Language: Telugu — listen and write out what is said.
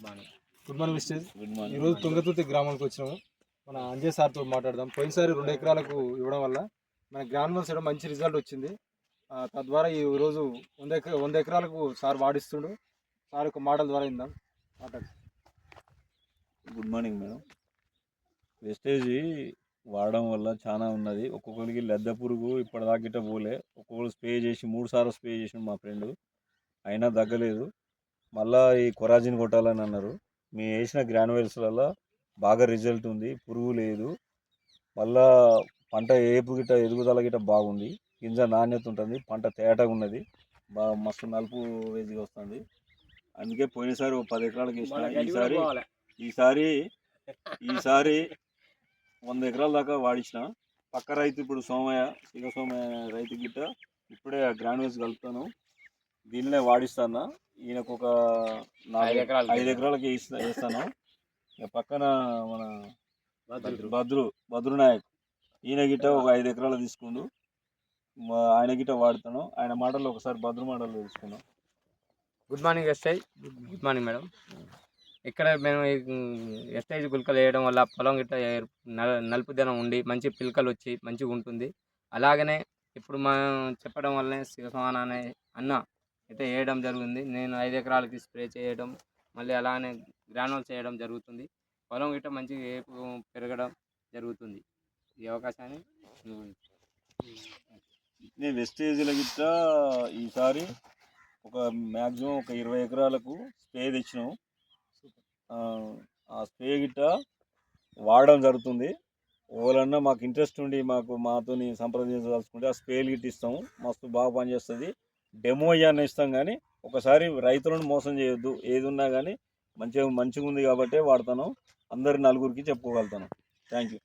Good morning mister. Good morning. ఈరోజు తుంగతుర్తి గ్రామానికి వచ్చినాము. మన అంజయ్ సార్తో మాట్లాడదాం. పోయినసారి 2 ఎకరాలకు ఇవ్వడం వల్ల మన గ్రామం సైడ్ మంచి రిజల్ట్ వచ్చింది. తద్వారా ఈరోజు 100 ఎకరాలకు సార్ వాడిస్తుండు. సార్ ఒక మాటల ద్వారా ఇందాం మాట్లాడు. Good morning madam. వెస్టేజ్ వాడడం వల్ల చాలా ఉన్నది. ఒక్కొక్కరికి లెద్ద పురుగు ఇప్పటిదాకా ఇట్ట పోలే. ఒక్కొక్కరు స్ప్రే చేసి 3 సార్లు స్ప్రే చేసిన మా ఫ్రెండ్, అయినా తగ్గలేదు. మళ్ళీ ఈ కొరాజిన్ కొట్టాలని అన్నారు. మేము వేసిన గ్రాన్యువల్స్లలో బాగా రిజల్ట్ ఉంది, పురుగు లేదు. మళ్ళా పంట ఏపు గిట్ట ఎదుగుదల గిట్ట బాగుంది. గింజ నాణ్యత ఉంటుంది, పంట తేటగా ఉన్నది, బాగా మస్తు నలుపు వేసిగా వస్తుంది. అందుకే పోయినసారి 10 ఎకరాలకు వేసిన. ఈసారి 100 ఎకరాల దాకా వాడించిన. పక్క రైతు ఇప్పుడు సోమయ్య రైతు గిట్ట ఇప్పుడే గ్రాన్యువల్స్ కలుపుతాను, దీనినే వాడిస్తాను. ఈయనకు ఒక 5 ఎకరాలకి వేస్తాను. పక్కన మన బద్రునాయక్ ఈయన గిట్ట ఒక 5 ఎకరాలు తీసుకుండు, ఆయన గిట్ట వాడుతాను. ఆయన మాటలు ఒకసారి భద్రు మాటలు తెలుసుకున్నాం. Good morning SI. Good morning madam. ఇక్కడ మేము ఎస్ఐజీ గుళికలు వేయడం వల్ల పొలం గిట్ట నలుపుదనం ఉండి మంచి పిలకలు వచ్చి మంచిగా ఉంటుంది. అలాగనే ఇప్పుడు మనం చెప్పడం వల్లనే శివసమాన అనే అన్న అయితే వేయడం జరుగుతుంది. నేను 5 ఎకరాలకి స్ప్రే చేయడం, మళ్ళీ అలానే గ్రానువల్స్ చేయడం జరుగుతుంది. పొలం గిట్ట మంచిగా ఏపు పెరగడం జరుగుతుంది. ఈ అవకాశాన్ని నేను వెస్టేజ్ల గిట్ట ఈసారి ఒక మ్యాక్సిమం ఒక 20 ఎకరాలకు స్ప్రే తెచ్చినాం. ఆ స్ప్రే గిట్ట వాడడం జరుగుతుంది. ఓలన్నా మాకు ఇంట్రెస్ట్ ఉండి మాతో సంప్రదించదలుచుకుంటే ఆ స్ప్రేలు గిట్ట ఇస్తాము. మస్తు బాగా పనిచేస్తుంది. డెమో ఇవ్వన్న ఇస్తాం, కానీ ఒకసారి రైతులను మోసం చేయొద్దు. ఏది ఉన్నా కానీ మంచిగా ఉంది కాబట్టి వాడతాను. అందరి నలుగురికి చెప్పుకోగలుగుతాను. Thank you.